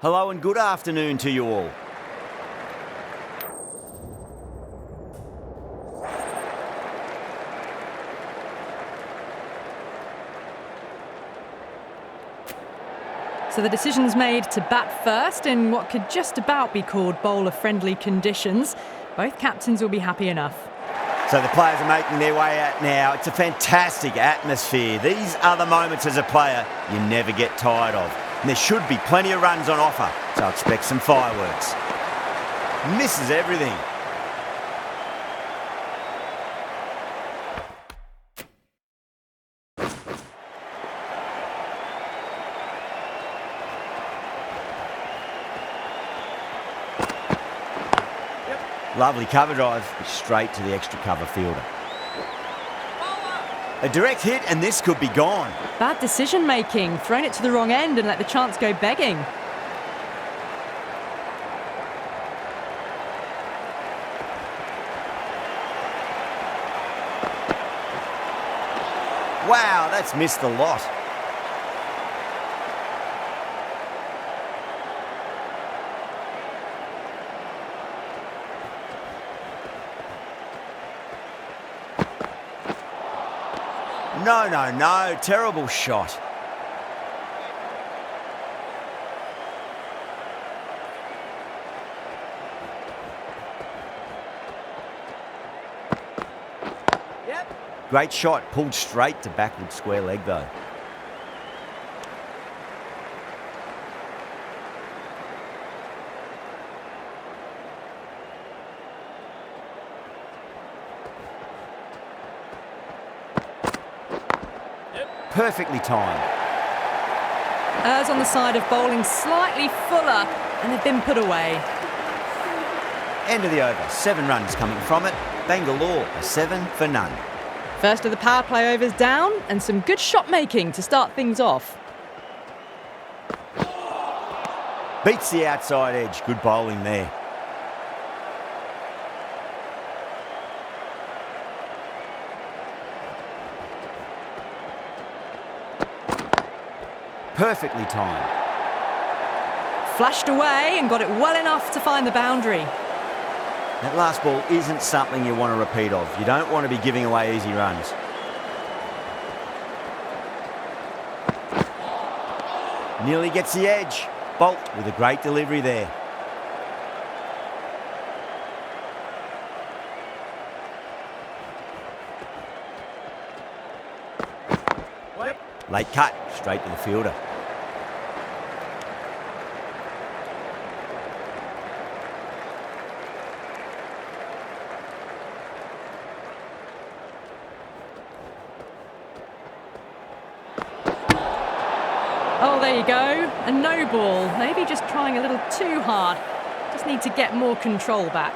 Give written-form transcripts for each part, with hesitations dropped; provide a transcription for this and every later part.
Hello and good afternoon to you all. So the decision's made to bat first in what could just about be called bowler-friendly conditions. Both captains will be happy enough. So the players are making their way out now. It's a fantastic atmosphere. These are the moments as a player you never get tired of. And there should be plenty of runs on offer, so expect some fireworks. Misses everything. Lovely cover drive, straight to the extra cover fielder. A direct hit and this could be gone. Bad decision making, thrown it to the wrong end and let the chance go begging. Wow, that's missed a lot. No, terrible shot. Great shot, pulled straight to backward square leg though. Perfectly timed. Errs on the side of bowling slightly fuller, and they've been put away. End of the over, 7 runs coming from it. Bangalore, a 7 for none. First of the power play overs down, and some good shot making to start things off. Beats the outside edge, good bowling there. Perfectly timed. Flashed away and got it well enough to find the boundary. That last ball isn't something you want to repeat of. You don't want to be giving away easy runs. Nearly gets the edge. Bolt with a great delivery there. Late cut, straight to the fielder. Oh, there you go. A no ball. Maybe just trying a little too hard. Just need to get more control back.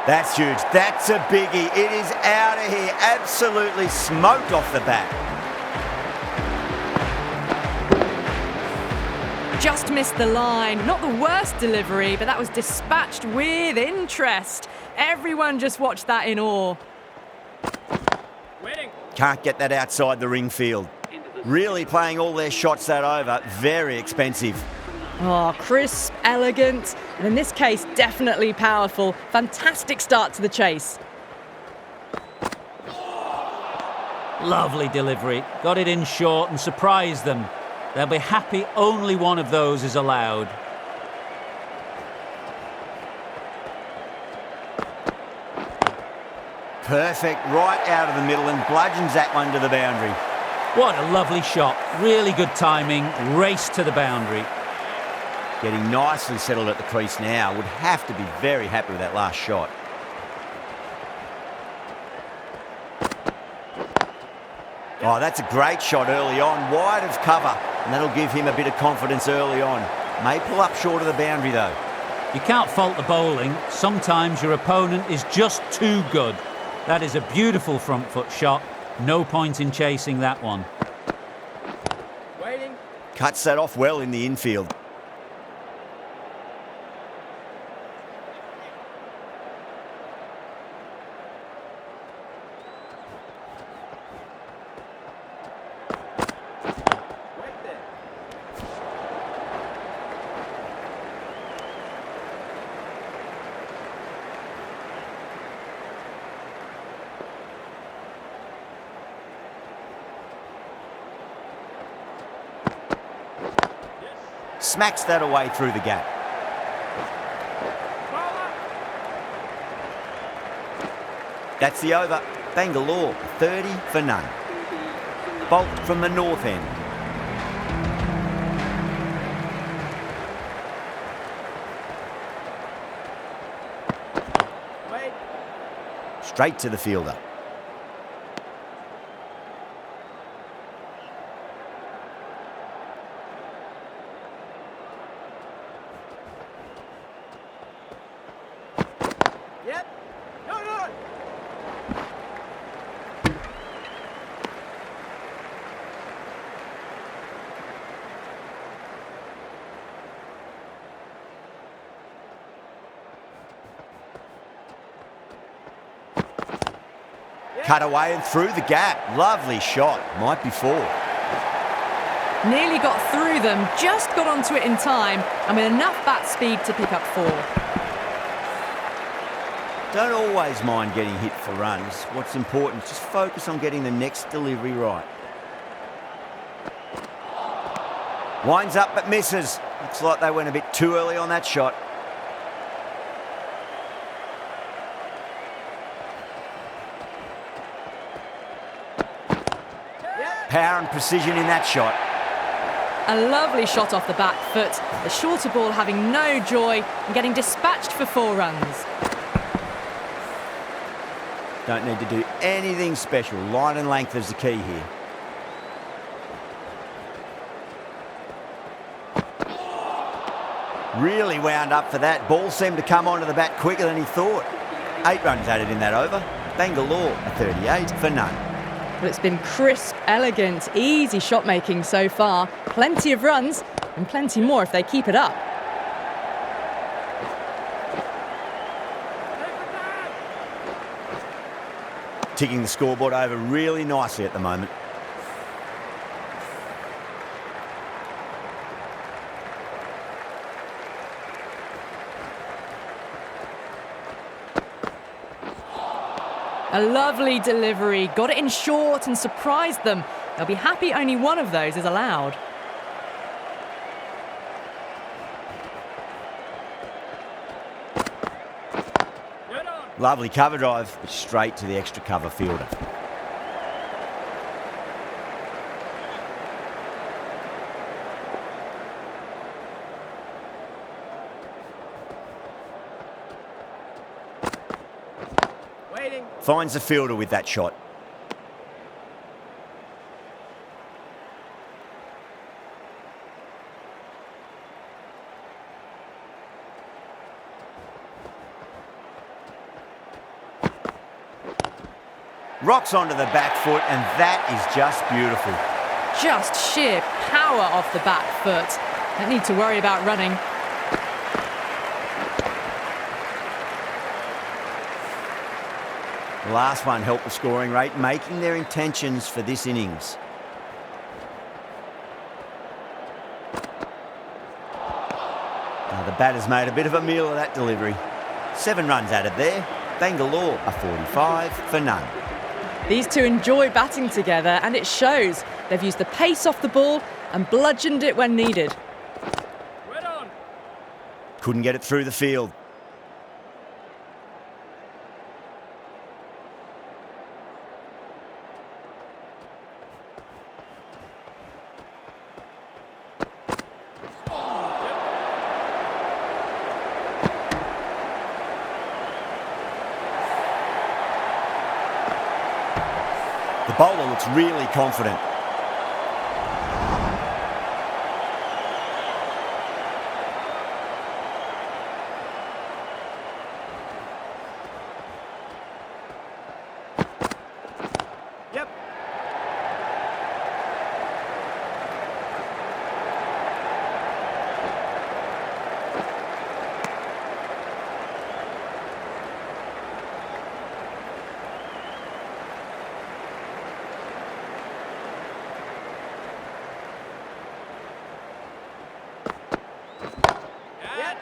That's huge. That's a biggie. It is out of here. Absolutely smoked off the bat. Just missed the line. Not the worst delivery, but that was dispatched with interest. Everyone just watched that in awe. Can't get that outside the ring field. Really playing all their shots that over. Very expensive. Oh, crisp, elegant, and in this case, definitely powerful. Fantastic start to the chase. Lovely delivery. Got it in short and surprised them. They'll be happy only one of those is allowed. Perfect, right out of the middle and bludgeons that one to the boundary. What a lovely shot. Really good timing. Race to the boundary. Getting nicely settled at the crease now. Would have to be very happy with that last shot. Oh, that's a great shot early on. Wide of cover. And that'll give him a bit of confidence early on. May pull up short of the boundary though. You can't fault the bowling. Sometimes your opponent is just too good. That is a beautiful front foot shot. No point in chasing that one. Cuts that off well in the infield. Smacks that away through the gap. That's the over. Bangalore, 30 for none. Bolt from the north end. Straight to the fielder. Cut away and through the gap. Lovely shot. Might be four. Nearly got through them, just got onto it in time, and with enough bat speed to pick up four. Don't always mind getting hit for runs. What's important is just focus on getting the next delivery right. Winds up but misses. Looks like they went a bit too early on that shot. Power and precision in that shot. A lovely shot off the back foot. The shorter ball having no joy and getting dispatched for 4 runs. Don't need to do anything special. Line and length is the key here. Really wound up for that. Ball seemed to come onto the bat quicker than he thought. 8 runs added in that over. Bangalore, a 38 for none. Well, it's been crisp, elegant, easy shot making so far. Plenty of runs and plenty more if they keep it up. Ticking the scoreboard over really nicely at the moment. A lovely delivery, got it in short and surprised them. They'll be happy only one of those is allowed. Lovely cover drive, straight to the extra cover fielder. Finds the fielder with that shot. Rocks onto the back foot, and that is just beautiful. Just sheer power off the back foot. Don't need to worry about running. The last one helped the scoring rate, making their intentions for this innings. Now the batter's made a bit of a meal of that delivery. 7 runs added there. Bangalore are 45 for none. These two enjoy batting together, and it shows. They've used the pace off the ball and bludgeoned it when needed. Couldn't get it through the field. The bowler looks really confident.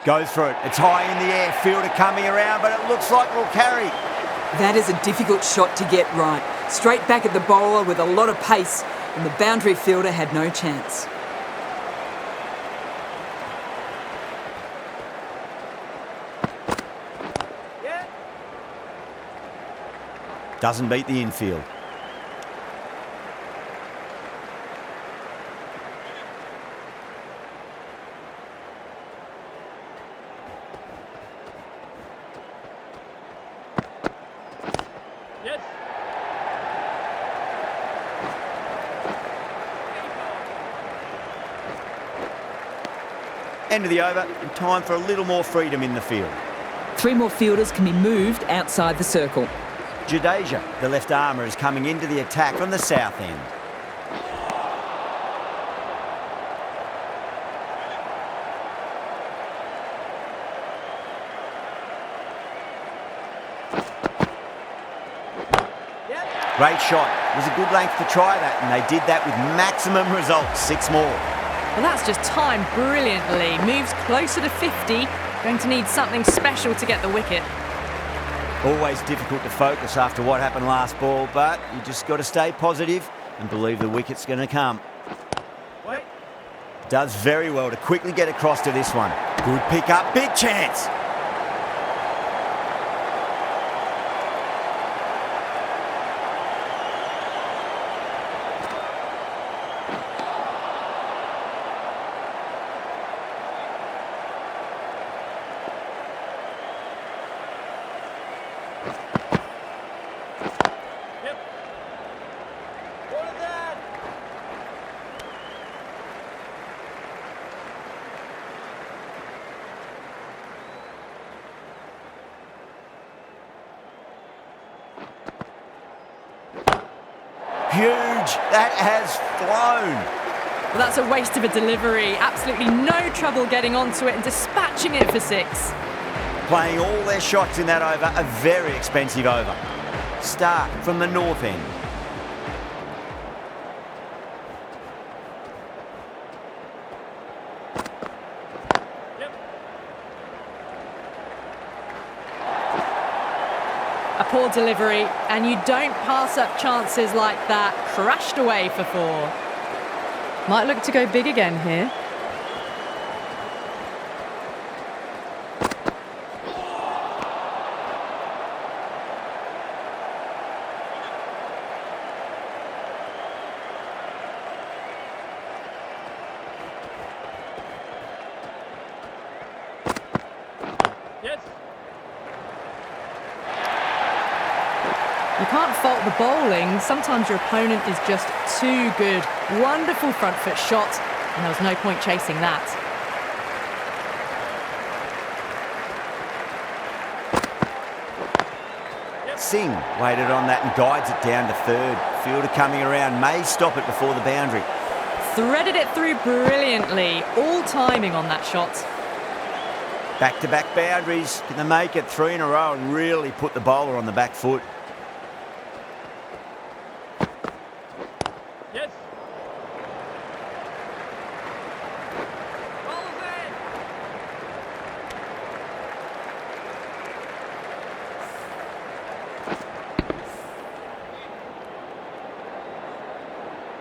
Goes for it. It's high in the air. Fielder coming around, but it looks like we'll carry. That is a difficult shot to get right. Straight back at the bowler with a lot of pace, and the boundary fielder had no chance. Doesn't beat the infield. End of the over, and time for a little more freedom in the field. 3 more fielders can be moved outside the circle. Jadeja, the left armour, is coming into the attack from the south end. Great shot. It was a good length to try that, and they did that with maximum results. 6 more. Well, that's just timed brilliantly. Moves closer to 50. Going to need something special to get the wicket. Always difficult to focus after what happened last ball, but you just got to stay positive and believe the wicket's going to come. Does very well to quickly get across to this one. Good pick up, big chance. Huge. That has flown. Well, that's a waste of a delivery. Absolutely no trouble getting onto it and dispatching it for 6. Playing all their shots in that over, a very expensive over. Stark from the north end. A poor delivery, and you don't pass up chances like that. Crashed away for 4. Might look to go big again here. You can't fault the bowling. Sometimes your opponent is just too good. Wonderful front foot shot, and there was no point chasing that. Singh waited on that and guides it down to third. Fielder coming around, may stop it before the boundary. Threaded it through brilliantly. All timing on that shot. Back-to-back boundaries. Can they make it 3 in a row and really put the bowler on the back foot?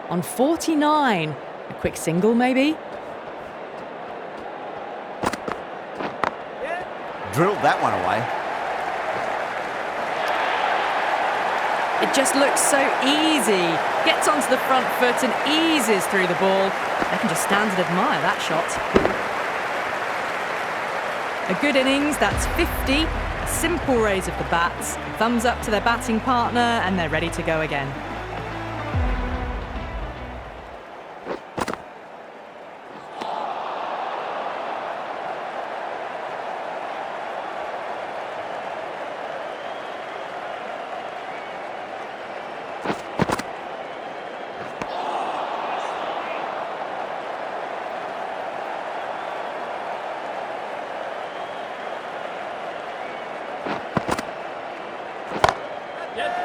On 49. A quick single, maybe? Drilled that one away. It just looks so easy. Gets onto the front foot and eases through the ball. They can just stand and admire that shot. A good innings, that's 50. A simple raise of the bats. Thumbs up to their batting partner, and they're ready to go again.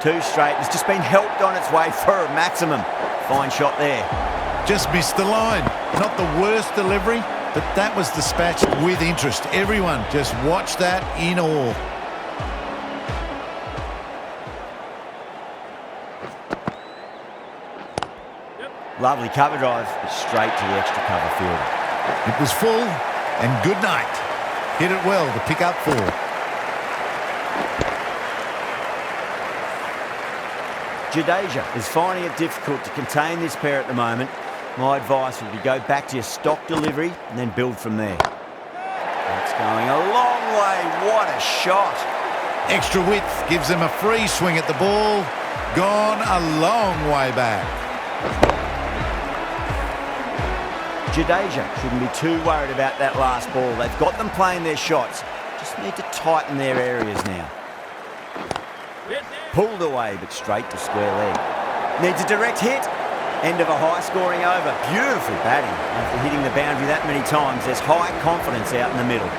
Two straight. It's just been helped on its way for a maximum. Fine shot there. Just missed the line. Not the worst delivery, but that was dispatched with interest. Everyone just watched that in awe. Lovely cover drive, but straight to the extra cover fielder. It was full, and good night. Hit it well to pick up 4. Jadeja is finding it difficult to contain this pair at the moment. My advice would be go back to your stock delivery and then build from there. That's going a long way. What a shot. Extra width gives them a free swing at the ball. Gone a long way back. Jadeja shouldn't be too worried about that last ball. They've got them playing their shots. Just need to tighten their areas now. Pulled away, but straight to square leg. Needs a direct hit. End of a high-scoring over. Beautiful batting. After hitting the boundary that many times, there's high confidence out in the middle.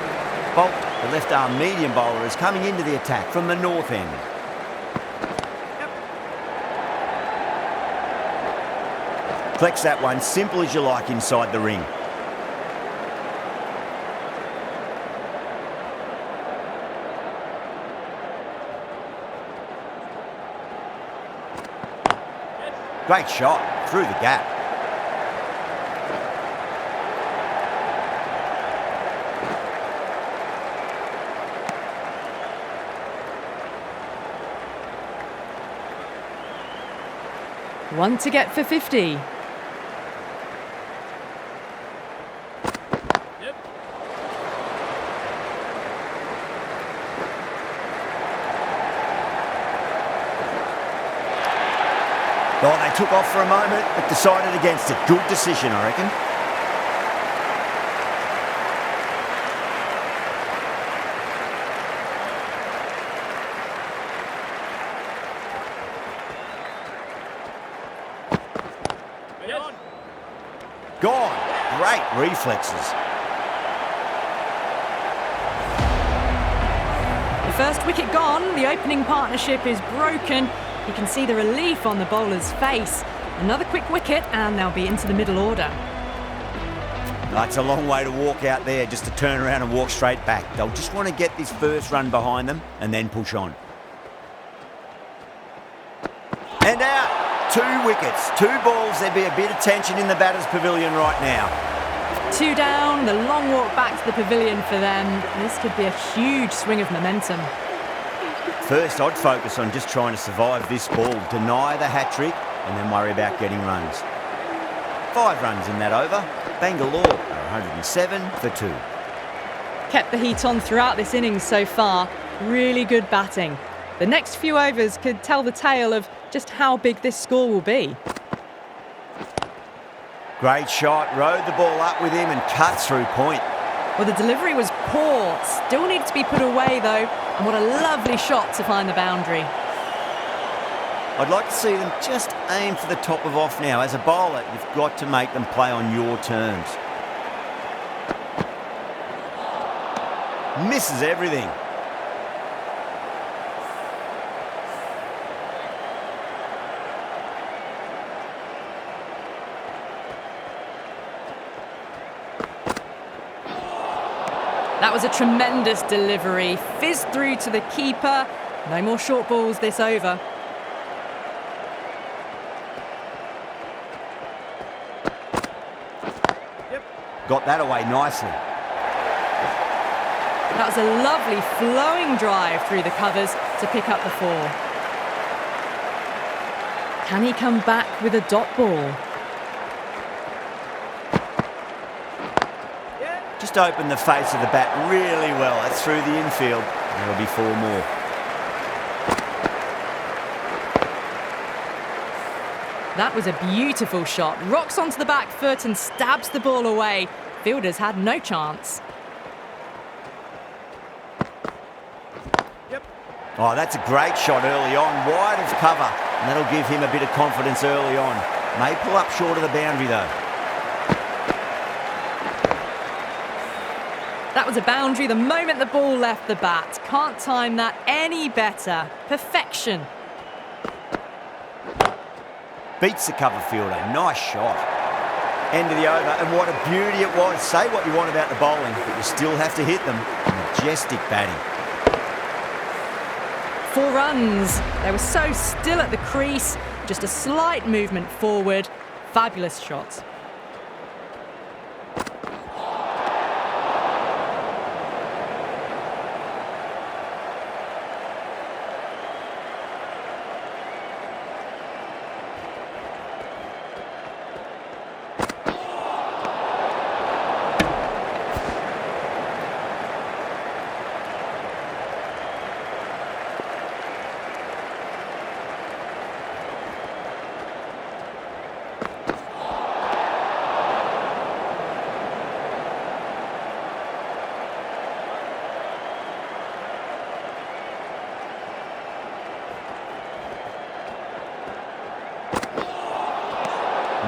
Bolt, the left-arm medium bowler, is coming into the attack from the north end. Flex that one, simple as you like inside the ring. Great shot, through the gap. One to get for 50. Oh, they took off for a moment, but decided against it. Good decision, I reckon. Gone. Great reflexes. The first wicket gone. The opening partnership is broken. You can see the relief on the bowler's face. Another quick wicket and they'll be into the middle order. It's a long way to walk out there just to turn around and walk straight back. They'll just want to get this first run behind them and then push on. And out. 2 wickets, 2 balls. There'd be a bit of tension in the batter's pavilion right now. 2 down, the long walk back to the pavilion for them. This could be a huge swing of momentum. First, I'd focus on just trying to survive this ball, deny the hat-trick, and then worry about getting runs. 5 runs in that over. Bangalore are 107 for 2. Kept the heat on throughout this innings so far. Really good batting. The next few overs could tell the tale of just how big this score will be. Great shot, rode the ball up with him and cut through point. Well, the delivery was poor. Still needed to be put away, though. And what a lovely shot to find the boundary. I'd like to see them just aim for the top of off now. As a bowler, you've got to make them play on your terms. Misses everything. That was a tremendous delivery. Fizzed through to the keeper. No more short balls this over. Got that away nicely. That was a lovely flowing drive through the covers to pick up the 4. Can he come back with a dot ball? Just opened the face of the bat really well. That's through the infield. There'll be 4 more. That was a beautiful shot. Rocks onto the back foot and stabs the ball away. Fielders had no chance. Oh, that's a great shot early on. Wide of cover. And that'll give him a bit of confidence early on. May pull up short of the boundary though. That was a boundary the moment the ball left the bat. Can't time that any better. Perfection. Beats the cover fielder. Nice shot. End of the over. And what a beauty it was. Say what you want about the bowling, but you still have to hit them. Majestic batting. 4 runs. They were so still at the crease. Just a slight movement forward. Fabulous shot.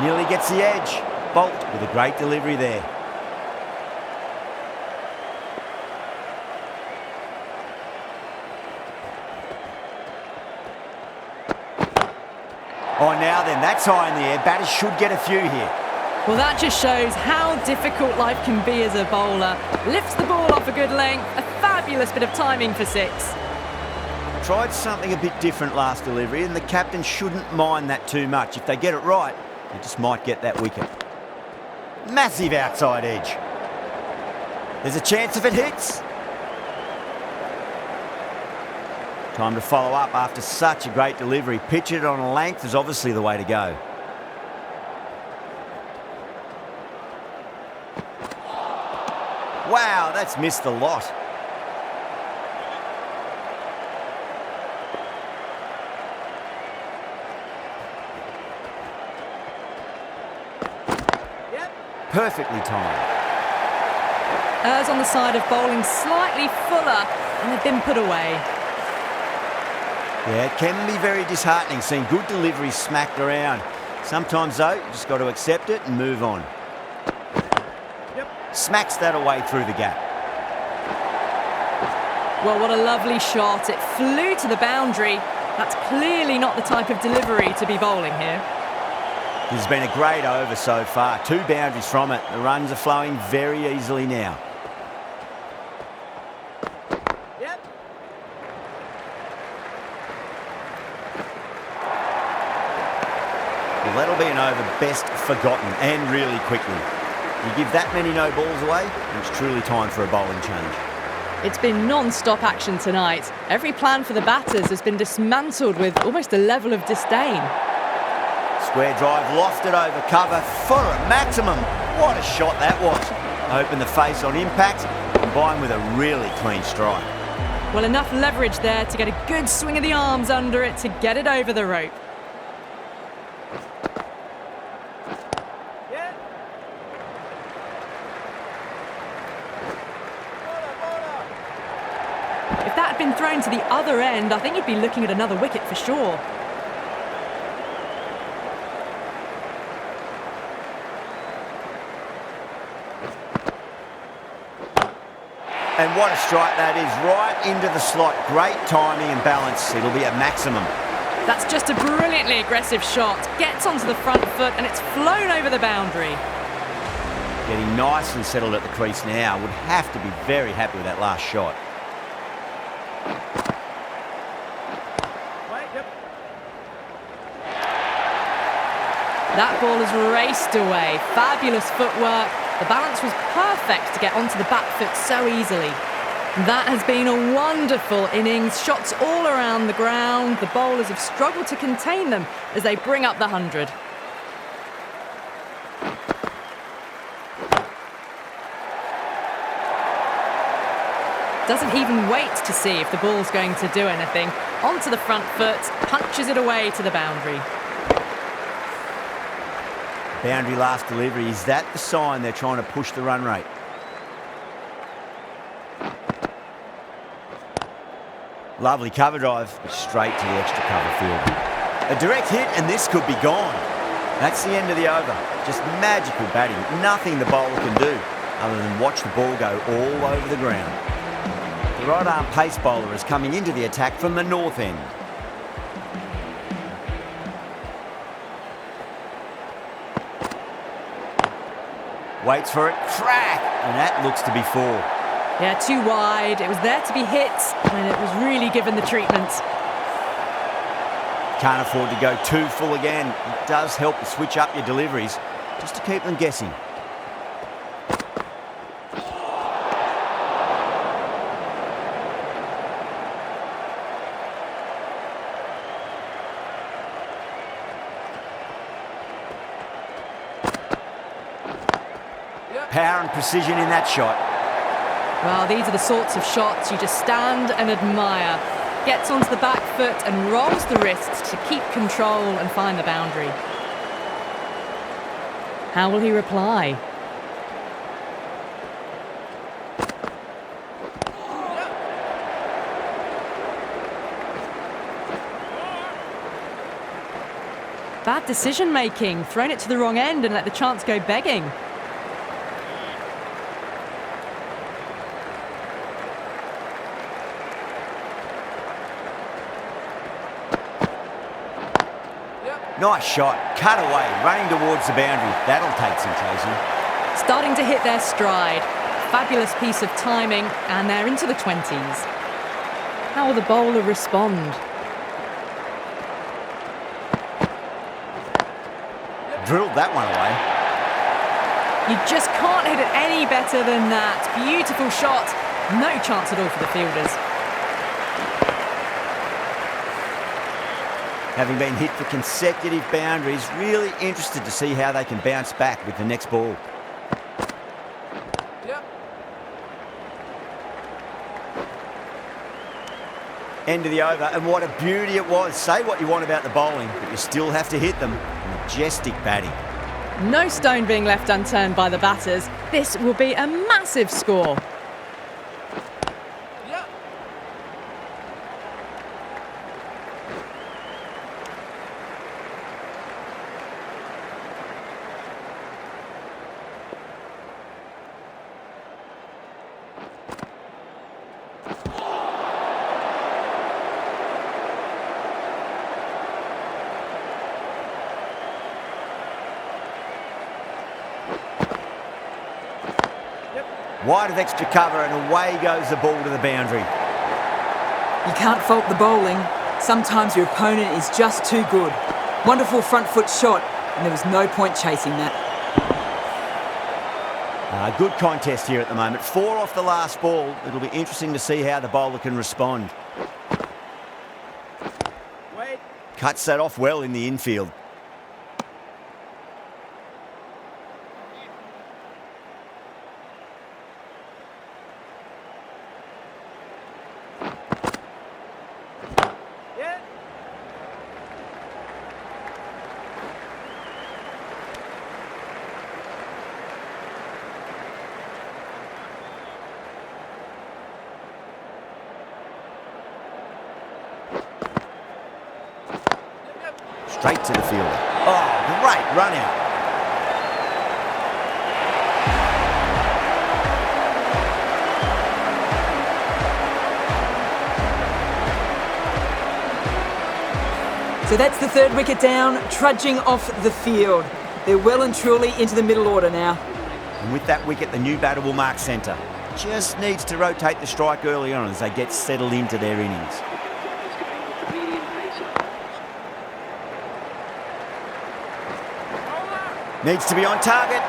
Nearly gets the edge. Bolt with a great delivery there. Oh, now then, that's high in the air. Batters should get a few here. Well, that just shows how difficult life can be as a bowler. Lifts the ball off a good length. A fabulous bit of timing for 6. Tried something a bit different last delivery, and the captain shouldn't mind that too much. If they get it right, they just might get that wicket. Massive outside edge. There's a chance if it hits. Time to follow up after such a great delivery. Pitch it on a length is obviously the way to go. Wow, that's missed a lot. Perfectly timed. Errs on the side of bowling slightly fuller and they've been put away. Yeah, it can be very disheartening seeing good deliveries smacked around. Sometimes though, you just got to accept it and move on. Smacks that away through the gap. Well, what a lovely shot. It flew to the boundary. That's clearly not the type of delivery to be bowling here. This has been a great over so far. 2 boundaries from it. The runs are flowing very easily now. Well, that'll be an over best forgotten, and really quickly. You give that many no balls away, and it's truly time for a bowling change. It's been non-stop action tonight. Every plan for the batters has been dismantled with almost a level of disdain. Square drive lofted over cover for a maximum. What a shot that was. Open the face on impact, combined with a really clean strike. Well, enough leverage there to get a good swing of the arms under it to get it over the rope. If that had been thrown to the other end, I think you'd be looking at another wicket for sure. And what a strike that is, right into the slot. Great timing and balance. It'll be a maximum. That's just a brilliantly aggressive shot. Gets onto the front foot and it's flown over the boundary. Getting nice and settled at the crease now. Would have to be very happy with that last shot. That ball has raced away. Fabulous footwork. The balance was perfect to get onto the back foot so easily. That has been a wonderful innings. Shots all around the ground. The bowlers have struggled to contain them as they bring up the 100. Doesn't even wait to see if the ball's going to do anything. Onto the front foot, punches it away to the boundary. Boundary last delivery. Is that the sign they're trying to push the run rate? Lovely cover drive, straight to the extra cover field. A direct hit and this could be gone. That's the end of the over. Just magical batting. Nothing the bowler can do other than watch the ball go all over the ground. The right arm pace bowler is coming into the attack from the north end. Waits for it, crack, and that looks to be 4. Yeah, too wide. It was there to be hit, and it was really given the treatment. Can't afford to go too full again. It does help to switch up your deliveries, just to keep them guessing. Power and precision in that shot. Well, these are the sorts of shots you just stand and admire. Gets onto the back foot and rolls the wrist to keep control and find the boundary. How will he reply? Bad decision making. Thrown it to the wrong end and let the chance go begging. Nice shot, cut away, running towards the boundary. That'll take some chasing. Starting to hit their stride. Fabulous piece of timing, and they're into the 20s. How will the bowler respond? Drilled that one away. You just can't hit it any better than that. Beautiful shot. No chance at all for the fielders. Having been hit for consecutive boundaries, really interested to see how they can bounce back with the next ball. End of the over, and what a beauty it was. Say what you want about the bowling, but you still have to hit them. Majestic batting. No stone being left unturned by the batters. This will be a massive score. Wide of extra cover and away goes the ball to the boundary. You can't fault the bowling. Sometimes your opponent is just too good. Wonderful front foot shot, and there was no point chasing that. Good contest here at the moment. 4 off the last ball. It'll be interesting to see how the bowler can respond. Cuts that off well in the infield. Straight to the fielder. Oh, great run out. So that's the third wicket down, trudging off the field. They're well and truly into the middle order now. And with that wicket, the new batter will mark centre. Just needs to rotate the strike early on as they get settled into their innings. Needs to be on target.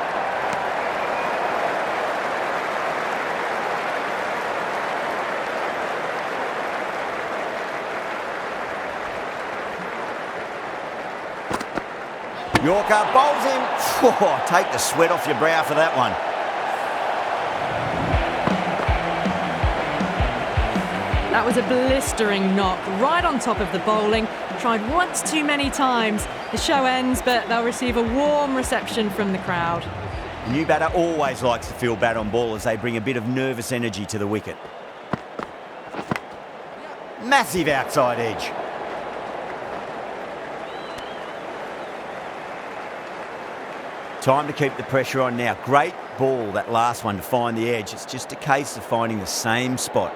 Yorker bowls him. Oh, take the sweat off your brow for that one. That was a blistering knock right on top of the bowling. Tried once too many times. The show ends, but they'll receive a warm reception from the crowd. The new batter always likes to field bat on ball as they bring a bit of nervous energy to the wicket. Massive outside edge. Time to keep the pressure on now. Great ball, that last one, to find the edge. It's just a case of finding the same spot.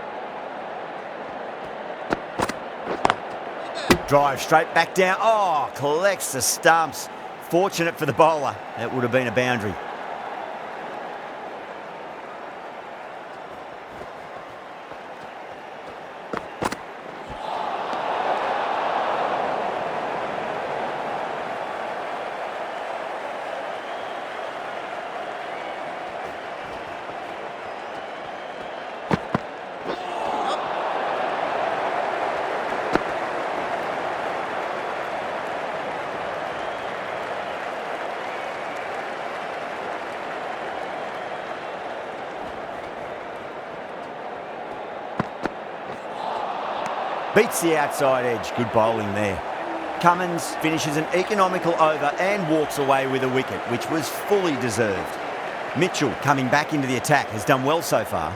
Drive straight back down. Oh, collects the stumps. Fortunate for the bowler. That would have been a boundary. Beats the outside edge. Good bowling there. Cummins finishes an economical over and walks away with a wicket, which was fully deserved. Mitchell, coming back into the attack, has done well so far.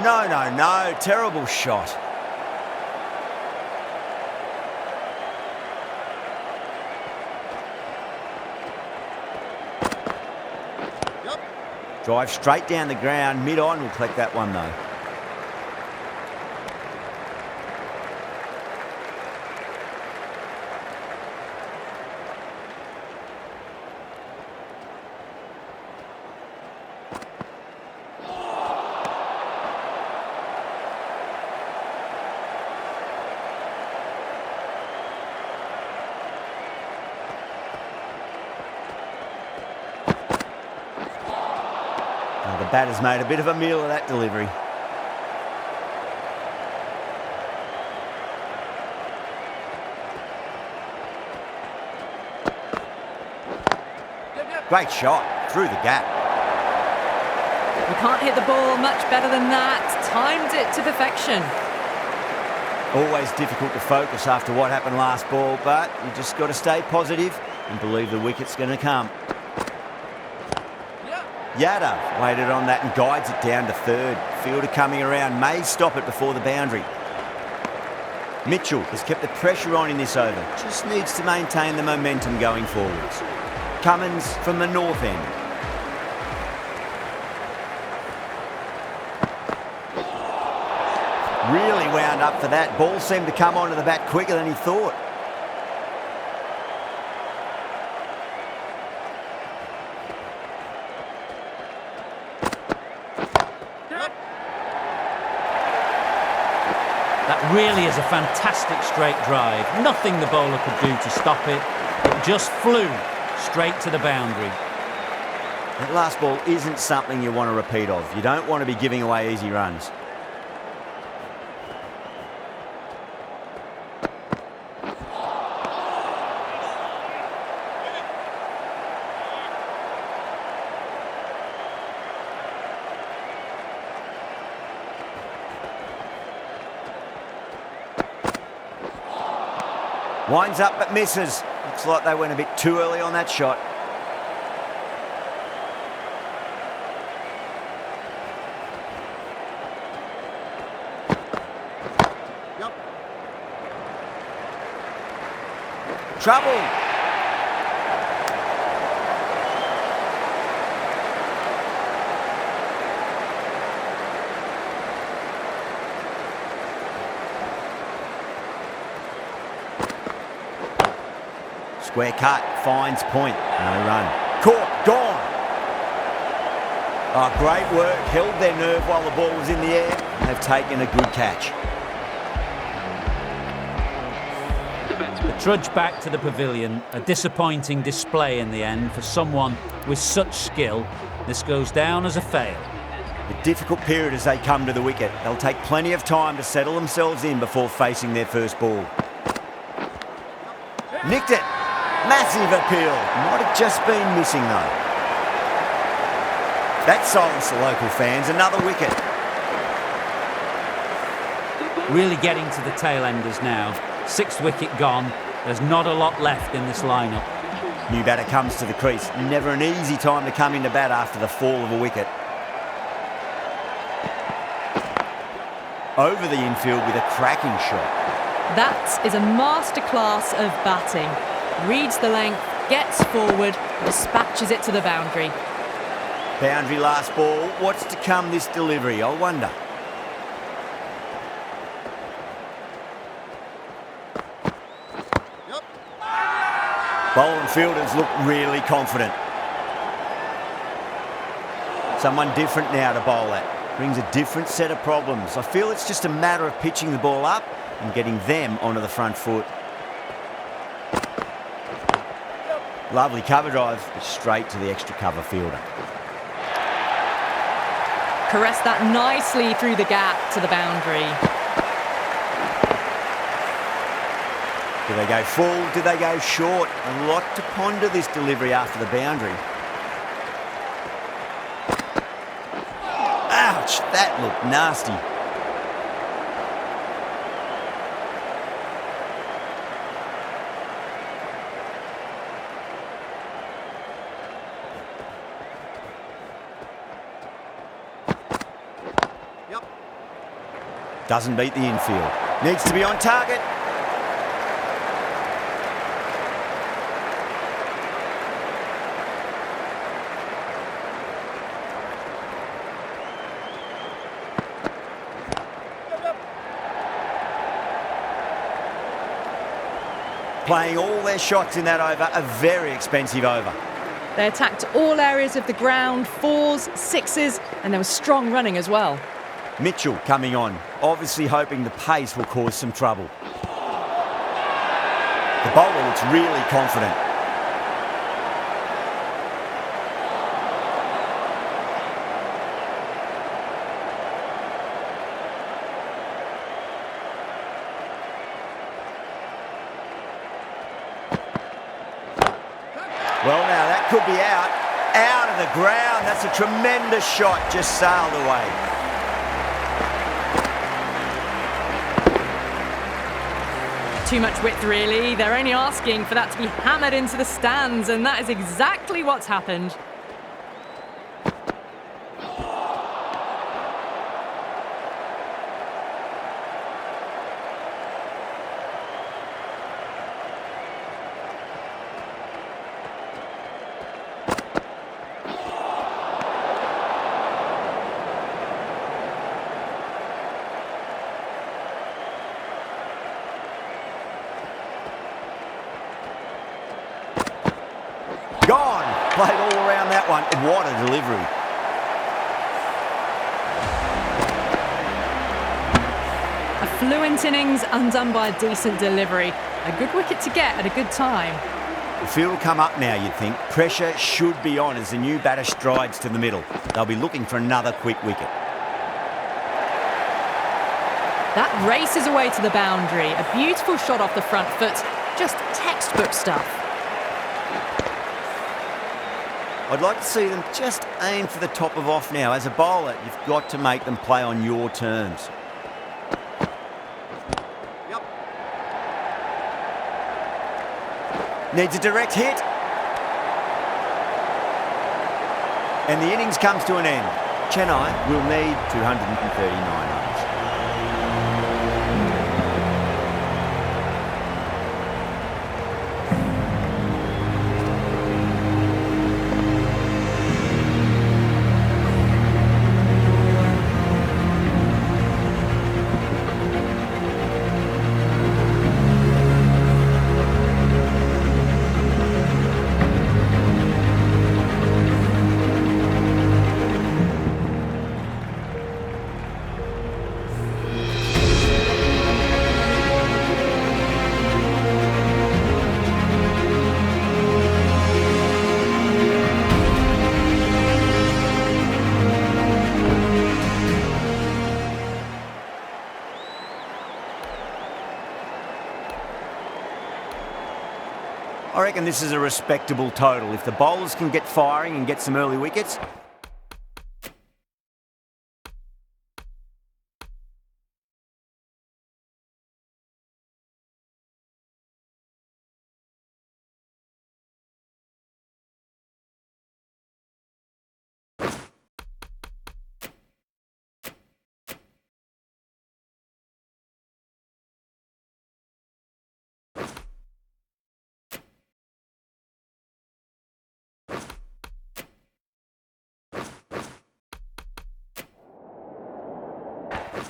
No. Terrible shot. Drive straight down the ground. Mid-on will collect that one though. The batter's made a bit of a meal of that delivery. Great shot through the gap. You can't hit the ball much better than that. Timed it to perfection. Always difficult to focus after what happened last ball, but you just got to stay positive and believe the wicket's going to come. Yadav waited on that and guides it down to third. Fielder coming around, may stop it before the boundary. Mitchell has kept the pressure on in this over. Just needs to maintain the momentum going forwards. Cummins from the north end. Really wound up for that. Ball seemed to come onto the bat quicker than he thought. That really is a fantastic straight drive. Nothing the bowler could do to stop it. It just flew straight to the boundary. That last ball isn't something you want to repeat of. You don't want to be giving away easy runs. Winds up but misses. Looks like they went a bit too early on that shot. Trouble. Square cut, finds point, no run. Caught, gone. Oh, great work, held their nerve while the ball was in the air, and they've taken a good catch. The trudge back to the pavilion, a disappointing display in the end for someone with such skill. This goes down as a fail. A difficult period as they come to the wicket. They'll take plenty of time to settle themselves in before facing their first ball. Nicked it. Massive appeal. Might have just been missing though. That silenced the local fans. Another wicket. Really getting to the tail enders now. Sixth wicket gone. There's not a lot left in this lineup. New batter comes to the crease. Never an easy time to come into bat after the fall of a wicket. Over the infield with a cracking shot. That is a masterclass of batting. Reads the length, gets forward, dispatches it to the boundary. Boundary last ball. What's to come this delivery, I wonder. Bowler and fielders look really confident. Someone different now to bowl at. Brings a different set of problems. I feel it's just a matter of pitching the ball up and getting them onto the front foot. Lovely cover drive, but straight to the extra cover fielder. Caressed that nicely through the gap to the boundary. Do they go full? Do they go short? A lot to ponder this delivery after the boundary. Ouch, that looked nasty. Doesn't beat the infield. Needs to be on target. Playing all their shots in that over, a very expensive over. They attacked all areas of the ground, fours, sixes, and there was strong running as well. Mitchell coming on, obviously hoping the pace will cause some trouble. The bowler looks really confident. Well, now that could be out of the ground. That's a tremendous shot, just sailed away. Too much width, really. They're only asking for that to be hammered into the stands, and that is exactly what's happened. Gone. Played all around that one. And what a delivery. fluent innings undone by a decent delivery. A good wicket to get at a good time. The field will come up now, you'd think. Pressure should be on as the new batter strides to the middle. They'll be looking for another quick wicket. That races away to the boundary. A beautiful shot off the front foot. Just textbook stuff. I'd like to see them just aim for the top of off now. As a bowler, you've got to make them play on your terms. Needs a direct hit. And the innings comes to an end. Chennai will need 239 runs. I reckon this is a respectable total. If the bowlers can get firing and get some early wickets,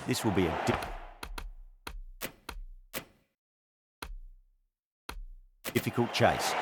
this will be a difficult chase.